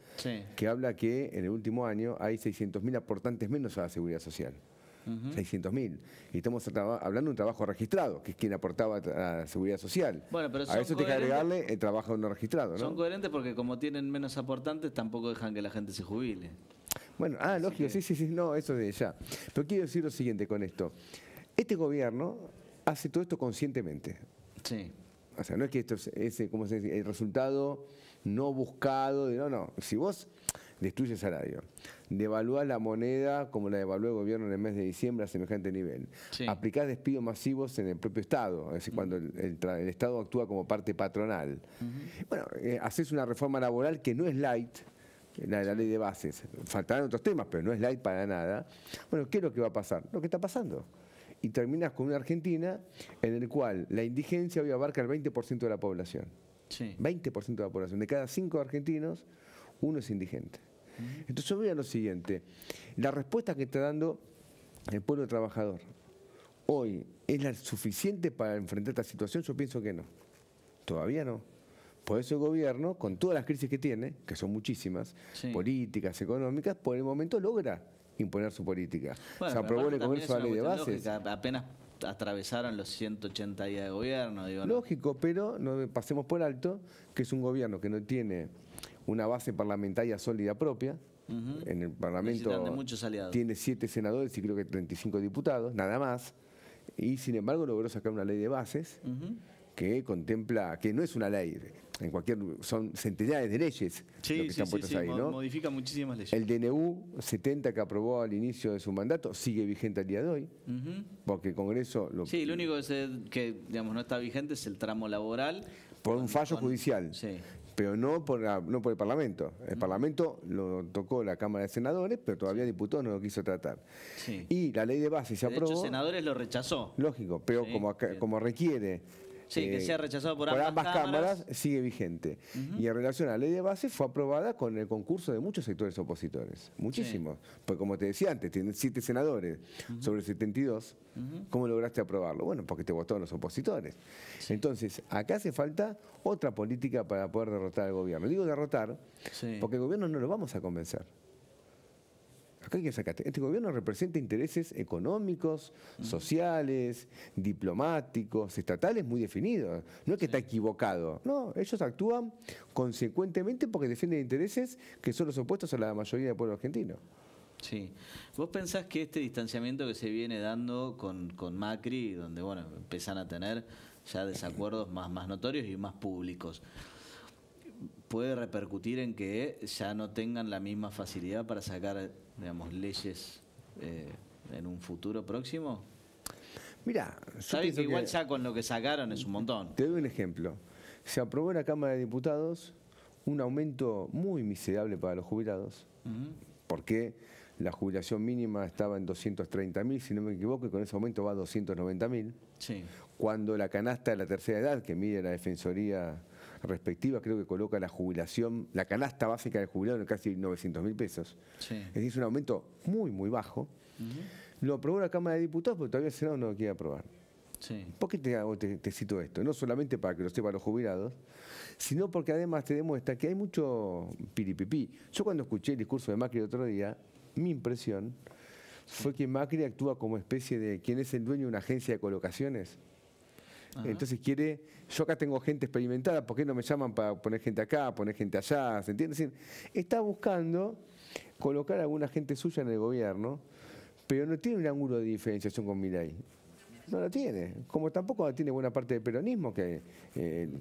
que habla que en el último año hay 600.000 aportantes menos a la Seguridad Social. 600.000. Y estamos hablando de un trabajo registrado, que es quien aportaba a la Seguridad Social. Bueno, pero a eso te hay que agregarle el trabajo no registrado, ¿no? Son coherentes porque como tienen menos aportantes, tampoco dejan que la gente se jubile. Bueno, lógico, sí, no, eso de ya. Pero quiero decir lo siguiente con esto. Este gobierno hace todo esto conscientemente. Sí. O sea, no es que esto es ¿cómo se dice? El resultado no buscado, no. Si vos destruyes salario, devaluás la moneda como la devaluó el gobierno en el mes de diciembre a semejante nivel, aplicás despidos masivos en el propio Estado, es decir, cuando el Estado actúa como parte patronal. Bueno, haces una reforma laboral que no es light, la ley de bases. Faltarán otros temas, pero no es light para nada. Bueno, ¿qué es lo que va a pasar? Lo que está pasando. Y terminás con una Argentina en la cual la indigencia hoy abarca el 20% de la población. 20% de la población. De cada 5 argentinos, uno es indigente. Entonces yo veo lo siguiente. La respuesta que está dando el pueblo trabajador hoy, ¿es la suficiente para enfrentar esta situación? Yo pienso que no. Todavía no. Por eso el gobierno, con todas las crisis que tiene, que son muchísimas, políticas, económicas, por el momento logra imponer su política. Bueno, se aprobó en el Congreso la ley de bases. Lógica, apenas atravesaron los 180 días de gobierno. Digo, lógico, pero no pasemos por alto que es un gobierno que no tiene una base parlamentaria sólida propia. En el Parlamento tiene 7 senadores y creo que 35 diputados, nada más. Y sin embargo logró sacar una ley de bases que contempla, que no es una ley, son centenares de leyes lo que están puestas ahí, ¿no? Modifica muchísimas leyes. El DNU 70 que aprobó al inicio de su mandato sigue vigente al día de hoy, porque el Congreso... lo único que digamos, no está vigente es el tramo laboral. Por un fallo judicial. Pero no por el Parlamento. El Parlamento lo tocó la Cámara de Senadores, pero todavía el diputado no lo quiso tratar. Y la ley de base se aprobó. De hecho, senadores lo rechazó. Lógico, pero como requiere... que sea rechazado por ambas cámaras, sigue vigente. Y en relación a la ley de base fue aprobada con el concurso de muchos sectores opositores. Muchísimos. Porque como te decía antes, tienen 7 senadores sobre 72. ¿Cómo lograste aprobarlo? Bueno, porque te votaron los opositores. Entonces, acá hace falta otra política para poder derrotar al gobierno. Digo derrotar, porque el gobierno no lo vamos a convencer. Acá hay que sacar. Este gobierno representa intereses económicos, sociales, diplomáticos, estatales muy definidos. No es que está equivocado. No, ellos actúan consecuentemente porque defienden intereses que son los opuestos a la mayoría del pueblo argentino. Sí. ¿Vos pensás que este distanciamiento que se viene dando con Macri, donde bueno, empiezan a tener ya desacuerdos más notorios y más públicos, puede repercutir en que ya no tengan la misma facilidad para sacar, digamos, leyes en un futuro próximo? Mirá, sabes que igual ya con lo que sacaron es un montón. Te doy un ejemplo. Se aprobó en la Cámara de Diputados un aumento muy miserable para los jubilados, porque la jubilación mínima estaba en 230.000, si no me equivoco, y con ese aumento va a 290.000. Sí. Cuando la canasta de la tercera edad, que mide la defensoría respectiva, creo que coloca la jubilación, la canasta básica del jubilado en casi 900.000 pesos. Sí. Es decir, es un aumento muy, muy bajo. Lo aprobó la Cámara de Diputados, pero todavía el Senado no lo quiere aprobar. Sí. ¿Por qué te cito esto? No solamente para que lo sepan los jubilados, sino porque además te demuestra que hay mucho piripipí. Yo cuando escuché el discurso de Macri el otro día, mi impresión fue que Macri actúa como especie de quien es el dueño de una agencia de colocaciones. Entonces quiere, yo acá tengo gente experimentada, ¿por qué no me llaman para poner gente acá, poner gente allá? ¿Se entiende? Es decir, está buscando colocar a alguna gente suya en el gobierno, pero no tiene un ángulo de diferenciación con Milei. No lo tiene. Como tampoco la tiene buena parte del peronismo, que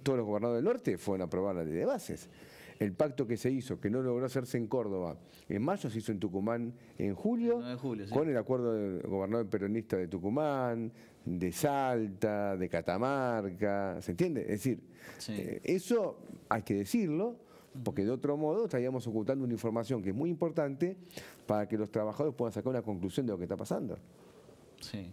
todos los gobernadores del norte fueron a aprobar la ley de bases. El pacto que se hizo, que no logró hacerse en Córdoba, en mayo se hizo en Tucumán en julio, sí, con el acuerdo del gobernador peronista de Tucumán, de Salta, de Catamarca, ¿se entiende? Es decir, eso hay que decirlo, porque de otro modo estaríamos ocultando una información que es muy importante para que los trabajadores puedan sacar una conclusión de lo que está pasando. Sí.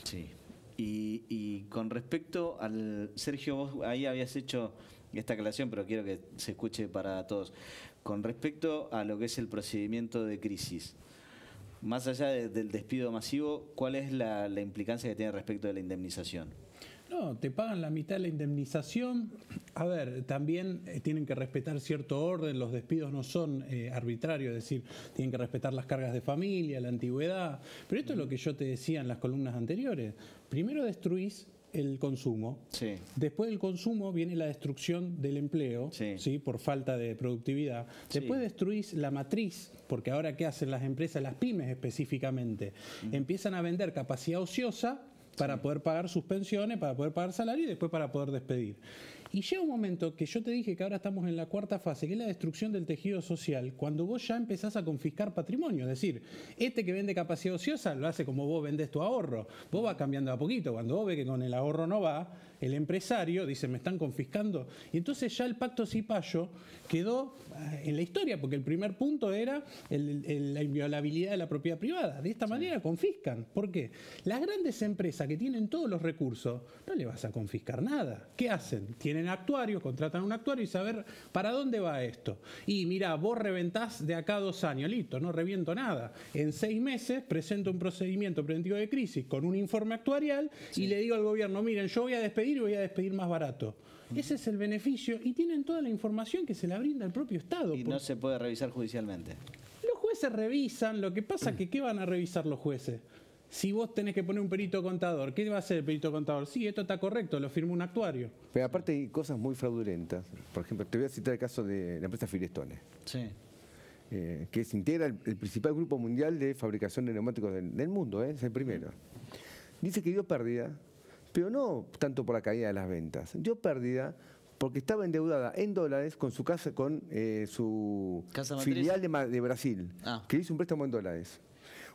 Sí. Y con respecto al... Sergio, vos ahí habías hecho esta aclaración, pero quiero que se escuche para todos. Con respecto a lo que es el procedimiento de crisis, más allá del despido masivo, ¿cuál es la implicancia que tiene respecto de la indemnización? No, te pagan la mitad de la indemnización. A ver, también tienen que respetar cierto orden, los despidos no son arbitrarios, es decir, tienen que respetar las cargas de familia, la antigüedad. Pero esto es lo que yo te decía en las columnas anteriores. Primero destruís el consumo, después del consumo viene la destrucción del empleo, ¿sí? Por falta de productividad, después destruís la matriz, porque ahora ¿qué hacen las empresas, las pymes específicamente? Empiezan a vender capacidad ociosa para poder pagar sus pensiones, para poder pagar salario y después para poder despedir. Y llega un momento que yo te dije que ahora estamos en la cuarta fase, que es la destrucción del tejido social, cuando vos ya empezás a confiscar patrimonio. Es decir, este que vende capacidad ociosa lo hace como vos vendés tu ahorro. Vos vas cambiando a poquito. Cuando vos ves que con el ahorro no va, el empresario dice, me están confiscando. Y entonces ya el pacto Cipayo quedó en la historia, porque el primer punto era la inviolabilidad de la propiedad privada. De esta manera confiscan. ¿Por qué? Las grandes empresas que tienen todos los recursos, no le vas a confiscar nada. ¿Qué hacen? Tienen actuarios, contratan a un actuario y saber para dónde va esto. Y mira, vos reventás de acá a 2 años, listo, no reviento nada. En 6 meses presento un procedimiento preventivo de crisis con un informe actuarial y le digo al gobierno, miren, yo voy a despedir y voy a despedir más barato. Ese es el beneficio y tienen toda la información que se la brinda el propio Estado. Y no se puede revisar judicialmente. Los jueces revisan, lo que pasa es que ¿qué van a revisar los jueces? Si vos tenés que poner un perito contador, ¿qué va a hacer el perito contador? Sí, esto está correcto, lo firma un actuario. Pero aparte hay cosas muy fraudulentas. Por ejemplo, te voy a citar el caso de la empresa Firestone. Sí. Que se integra el principal grupo mundial de fabricación de neumáticos del mundo, es el primero. Dice que dio pérdida, pero no tanto por la caída de las ventas. Dio pérdida porque estaba endeudada en dólares con su casa, con su filial de Brasil, que hizo un préstamo en dólares.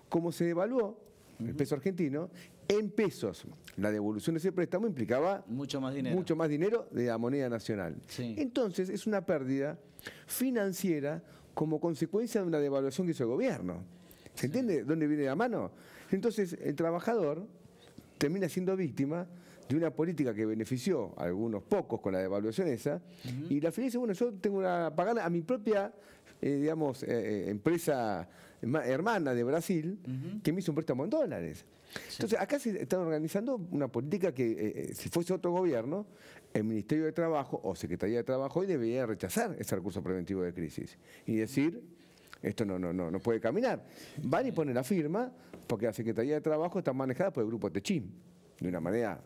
Como se devaluó el peso argentino, en pesos, la devolución de ese préstamo implicaba mucho más dinero de la moneda nacional. Entonces es una pérdida financiera como consecuencia de una devaluación que hizo el gobierno. ¿Se entiende dónde viene la mano? Entonces el trabajador termina siendo víctima de una política que benefició a algunos pocos con la devaluación esa, y la finalidad dice, bueno, yo tengo una pagana a mi propia, empresa hermana de Brasil, que me hizo un préstamo en dólares. Entonces, acá se está organizando una política que, si fuese otro gobierno, el Ministerio de Trabajo o Secretaría de Trabajo hoy debería rechazar ese recurso preventivo de crisis y decir, esto no puede caminar. Van y ponen la firma, porque la Secretaría de Trabajo está manejada por el grupo Techim, de una manera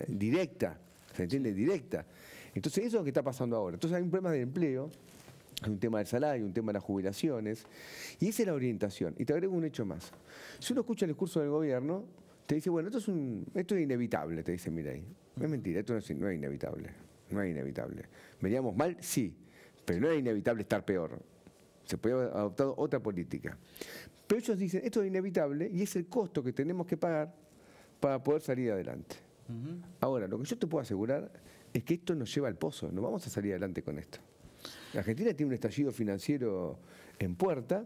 directa, ¿se entiende? Directa. Entonces, eso es lo que está pasando ahora. Entonces, hay un problema de empleo hay un tema del salario, un tema de las jubilaciones, y esa es la orientación. Y te agrego un hecho más. Si uno escucha el discurso del gobierno, te dice, bueno, esto es inevitable, te dice Milei. Es mentira, esto no es inevitable. No es inevitable. ¿Veníamos mal? Sí, pero no es inevitable estar peor. Se puede haber adoptado otra política. Pero ellos dicen, esto es inevitable y es el costo que tenemos que pagar para poder salir adelante. Ahora, lo que yo te puedo asegurar es que esto nos lleva al pozo, no vamos a salir adelante con esto. La Argentina tiene un estallido financiero en puerta,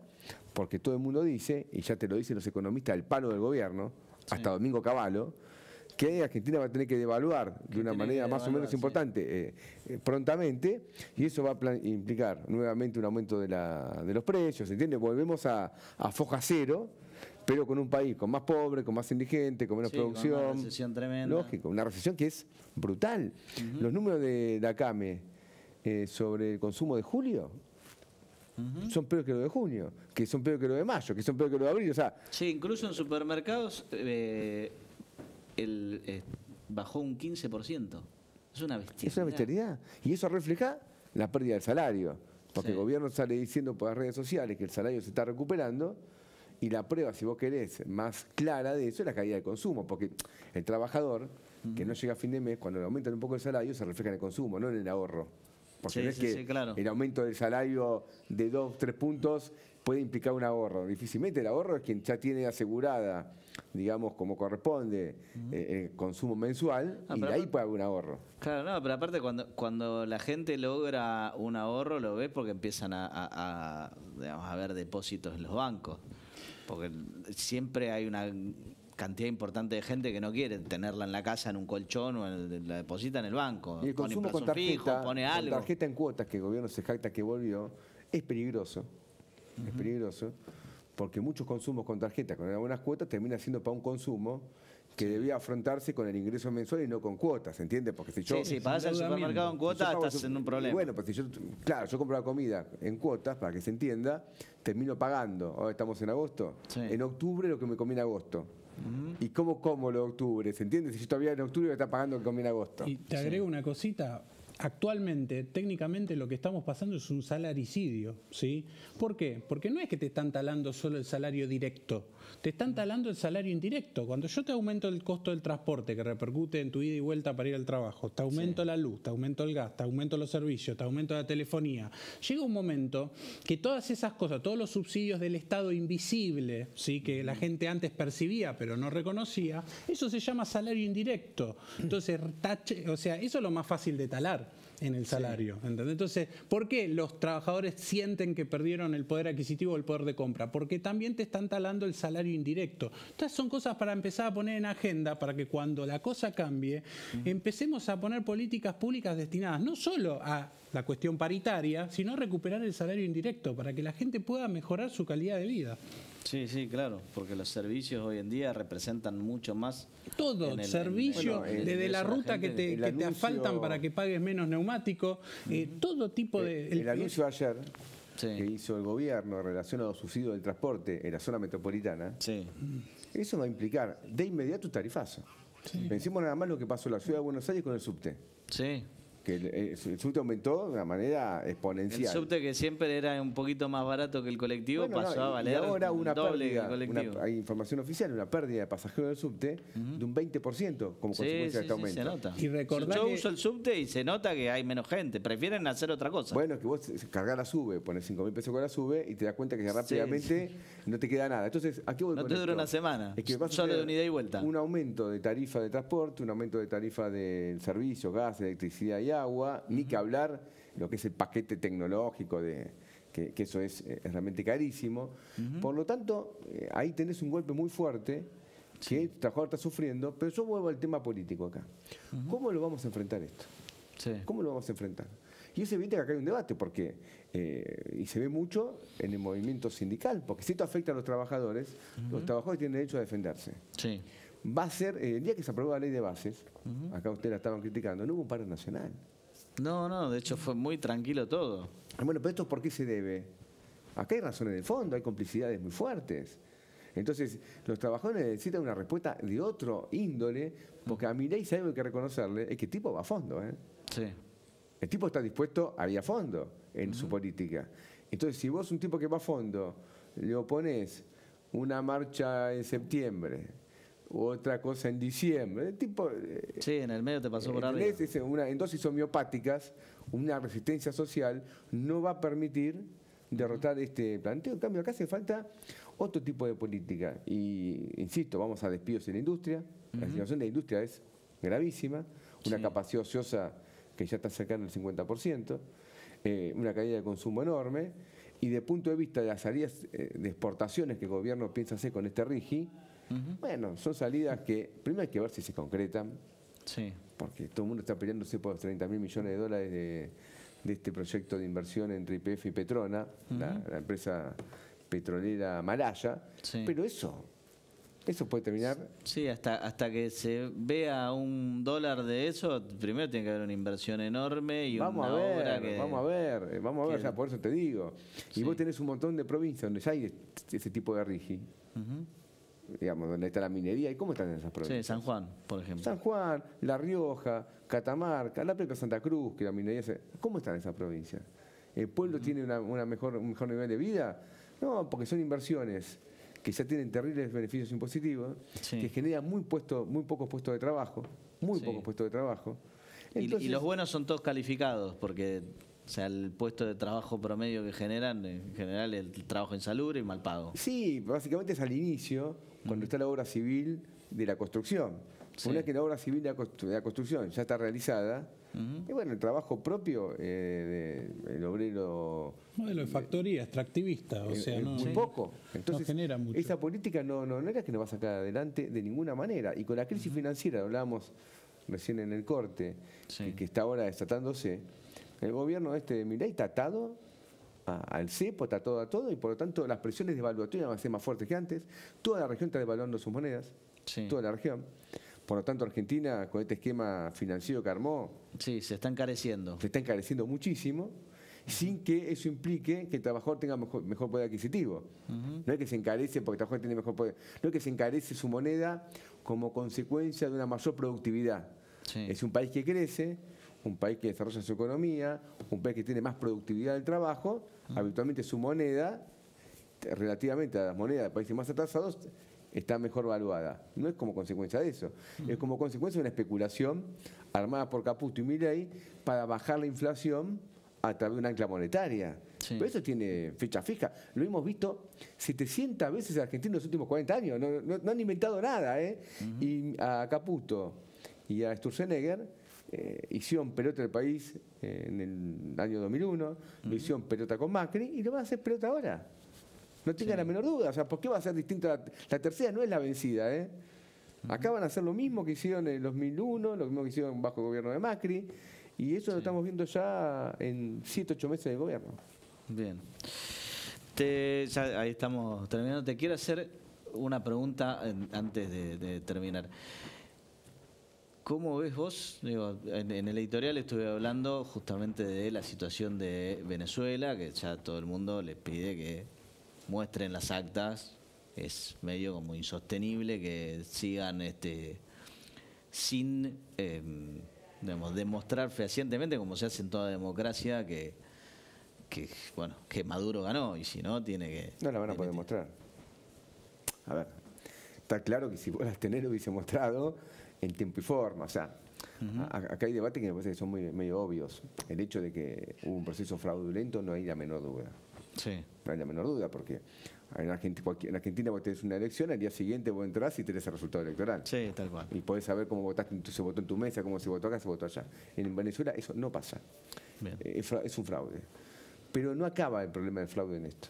porque todo el mundo dice, y ya te lo dicen los economistas, el palo del gobierno, hasta Domingo Cavallo, que Argentina va a tener que devaluar de una manera más o menos importante prontamente, y eso va a implicar nuevamente un aumento de los precios, ¿entiendes? Volvemos a foja cero, pero con un país con más pobre, con más indigente, con menos producción. Con una recesión tremenda. Lógico, una recesión que es brutal. Los números de ACAME sobre el consumo de julio son peores que los de junio, que son peores que los de mayo, que son peores que los de abril. O sea, sí, incluso en supermercados bajó un 15%. Es una bestialidad. Es una bestialidad. Y eso refleja la pérdida del salario. Porque el gobierno sale diciendo por las redes sociales que el salario se está recuperando. Y la prueba, si vos querés, más clara de eso es la caída del consumo. Porque el trabajador que no llega a fin de mes, cuando le aumentan un poco el salario, se refleja en el consumo, no en el ahorro. Porque no es que el aumento del salario de 2 o 3 puntos puede implicar un ahorro. Difícilmente el ahorro es quien ya tiene asegurada, digamos, como corresponde, el consumo mensual, y de ahí puede haber un ahorro. Claro, no, pero aparte cuando la gente logra un ahorro, lo ves porque empiezan a ver depósitos en los bancos. Porque siempre hay una cantidad importante de gente que no quiere tenerla en la casa, en un colchón, o la deposita en el banco. Y el consumo con tarjeta, fijo, pone algo. Con tarjeta en cuotas, que el gobierno se jacta que volvió, es peligroso. Es peligroso, porque muchos consumos con tarjeta, con algunas cuotas, termina siendo para un consumo que debía afrontarse con el ingreso mensual y no con cuotas, ¿entiendes? Porque si yo... Sí, pagas al supermercado en cuotas, estás en un problema. Bueno, pues si yo compro la comida en cuotas, para que se entienda, termino pagando, ahora estamos en agosto, en octubre lo que me comí en agosto. ¿Y cómo como lo de octubre? ¿Se entiende? Si yo todavía en octubre me está pagando lo que comí en agosto. Y te agrego una cosita. Actualmente, técnicamente, lo que estamos pasando es un salaricidio, ¿sí? ¿Por qué? Porque no es que te están talando solo el salario directo, te están talando el salario indirecto. Cuando yo te aumento el costo del transporte, que repercute en tu ida y vuelta para ir al trabajo, te aumento la luz, te aumento el gas, te aumento los servicios, te aumento la telefonía, llega un momento que todas esas cosas, todos los subsidios del Estado invisible, ¿sí? Que la gente antes percibía pero no reconocía, eso se llama salario indirecto. Entonces, eso es lo más fácil de talar en el salario. ¿Entendés? Entonces, ¿por qué los trabajadores sienten que perdieron el poder adquisitivo o el poder de compra? Porque también te están talando el salario indirecto. Estas son cosas para empezar a poner en agenda, para que cuando la cosa cambie, empecemos a poner políticas públicas destinadas no solo a la cuestión paritaria, sino a recuperar el salario indirecto, para que la gente pueda mejorar su calidad de vida. Sí, claro, porque los servicios hoy en día representan mucho más. Todo, servicio, desde la ruta que te asfaltan para que pagues menos neumático, todo tipo de... El anuncio ayer que hizo el gobierno en relación a los subsidios del transporte en la zona metropolitana, eso va a implicar de inmediato un tarifazo. Pensemos nada más lo que pasó en la ciudad de Buenos Aires con el subte. Que el subte aumentó de una manera exponencial. El subte, que siempre era un poquito más barato que el colectivo, pasó a valer ahora una doble pérdida, que el colectivo. hay información oficial, una pérdida de pasajeros del subte de un 20% como consecuencia de este aumento. Se nota. Y yo uso el subte y se nota que hay menos gente, prefieren hacer otra cosa. Bueno, que vos cargas la SUBE, pones 5.000 pesos con la SUBE y te das cuenta que rápidamente no te queda nada. Entonces, ¿a qué voy no con te esto? dura una semana, es que solo de unidad y vuelta. Un aumento de tarifa de transporte, un aumento de tarifa de servicios, gas, electricidad y agua, ni que hablar lo que es el paquete tecnológico, que eso es realmente carísimo. Por lo tanto, ahí tenés un golpe muy fuerte que el trabajador está sufriendo, pero yo vuelvo al tema político acá. ¿Cómo lo vamos a enfrentar esto? ¿Cómo lo vamos a enfrentar? Y es evidente que acá hay un debate, porque, y se ve mucho en el movimiento sindical, porque si esto afecta a los trabajadores tienen derecho a defenderse. Va a ser, el día que se aprobó la ley de bases, acá ustedes la estaban criticando, no hubo un paro nacional. No, de hecho fue muy tranquilo todo. Bueno, pero ¿esto por qué se debe? Acá hay razones de fondo, hay complicidades muy fuertes. Entonces, los trabajadores necesitan una respuesta de otro índole, porque a Milei, si hay algo que reconocerle, es que el tipo va a fondo. El tipo está dispuesto a ir a fondo en su política. Entonces, si vos un tipo que va a fondo le oponés una marcha en septiembre, otra cosa en diciembre, el tipo... Sí, en el medio te pasó por arriba. En dosis homeopáticas, una resistencia social no va a permitir derrotar este planteo. En cambio, acá hace falta otro tipo de política. Y, insisto, vamos a despidos en la industria. La situación de la industria es gravísima. Una capacidad ociosa que ya está cercana al 50%. Una caída de consumo enorme. Y de punto de vista de las salidas de exportaciones que el gobierno piensa hacer con este RIGI, bueno, son salidas que primero hay que ver si se concretan. Sí. Porque todo el mundo está peleándose por los 30.000 millones de dólares de este proyecto de inversión entre YPF y Petrona, la empresa petrolera malaya. Sí. Pero eso puede terminar... Sí, hasta que se vea un dólar de eso, primero tiene que haber una inversión enorme y vamos a ver, o sea, por eso te digo. Y vos tenés un montón de provincias donde ya hay ese tipo de RIGI. Digamos, donde está la minería. ¿Y cómo están en esas provincias? Sí, San Juan, por ejemplo. San Juan, La Rioja, Catamarca, la propia Santa Cruz, que la minería... ¿Cómo están esas provincias? ¿El pueblo tiene un mejor nivel de vida? No, porque son inversiones que ya tienen terribles beneficios impositivos, que generan muy pocos puestos de trabajo, pocos puestos de trabajo. Entonces, y los buenos son todos calificados, porque o sea, el puesto de trabajo promedio que generan, en general, el trabajo insalubre y mal pago. Sí, básicamente es al inicio, cuando está la obra civil de la construcción. Una vez que la obra civil de la construcción ya está realizada, y bueno, el trabajo propio del obrero... Modelo de factoría, extractivista, o sea, no... Muy poco. Entonces, no genera mucho. Esa política no era que nos va a sacar adelante de ninguna manera. Y con la crisis financiera, hablábamos recién en el corte, que está ahora desatándose, el gobierno de Milei está atado al cepo, está atado a todo, y por lo tanto las presiones devaluatorias van a ser más fuertes que antes. Toda la región está devaluando sus monedas, toda la región. Por lo tanto, Argentina, con este esquema financiero que armó... Sí, se está encareciendo. Se está encareciendo muchísimo, sin que eso implique que el trabajador tenga mejor poder adquisitivo. No es que se encarece porque el trabajador tiene mejor poder... No es que se encarece su moneda como consecuencia de una mayor productividad. Es un país que crece, un país que desarrolla su economía, un país que tiene más productividad del trabajo. Habitualmente su moneda, relativamente a las monedas de países más atrasados, está mejor valuada. No es como consecuencia de eso, es como consecuencia de una especulación armada por Caputo y Milei para bajar la inflación a través de una ancla monetaria. Pero eso tiene fecha fija. Lo hemos visto 700 veces en Argentina en los últimos 40 años. No han inventado nada. Y a Caputo y a Sturzenegger hicieron pelota del país en el año 2001, lo hicieron pelota con Macri y lo van a hacer pelota ahora. No tenga la menor duda. O sea, ¿por qué va a ser distinta? La tercera no es la vencida. Acá van a hacer lo mismo que hicieron en el 2001, lo mismo que hicieron bajo el gobierno de Macri, y eso lo estamos viendo ya en 7, 8 meses de gobierno. Bien. Ya ahí estamos terminando. Te quiero hacer una pregunta antes de terminar. ¿Cómo ves vos? Digo, en el editorial estuve hablando justamente de la situación de Venezuela, que ya todo el mundo les pide que muestren las actas. Es medio como insostenible que sigan sin demostrar fehacientemente, como se hace en toda democracia, que Maduro ganó, y si no, tiene que... No la van a poder mostrar. A ver, está claro que si vos las tenés, lo hubiese mostrado en tiempo y forma. O sea, acá hay debates que me parece que son medio obvios. El hecho de que hubo un proceso fraudulento no hay la menor duda. No hay la menor duda, porque en Argentina vos tenés una elección, al día siguiente vos entrás y tenés el resultado electoral. Sí, tal cual. Y podés saber cómo votaste, se votó en tu mesa, cómo se votó acá, se votó allá. En Venezuela eso no pasa. Es un fraude. Pero no acaba el problema del fraude en esto.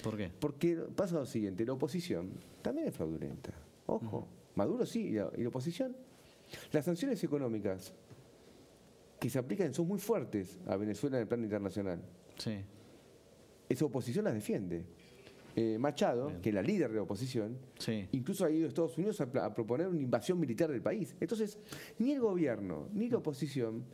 ¿Por qué? Porque pasa lo siguiente, la oposición también es fraudulenta. Ojo, Maduro sí, y la oposición. Las sanciones económicas que se aplican son muy fuertes a Venezuela en el plano internacional. Esa oposición las defiende. Machado, que es la líder de la oposición, incluso ha ido a Estados Unidos a proponer una invasión militar del país. Entonces, ni el gobierno ni la oposición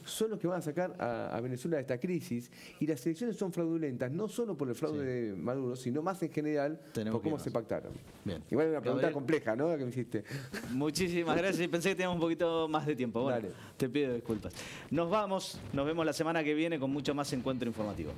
son los que van a sacar a Venezuela de esta crisis, y las elecciones son fraudulentas, no solo por el fraude de Maduro, sino más en general por cómo se pactaron. Bien. Igual es una pregunta compleja, ¿no? La que me hiciste. Muchísimas gracias. Pensé que teníamos un poquito más de tiempo. Bueno, te pido disculpas. Nos vamos la semana que viene con mucho más encuentro informativo.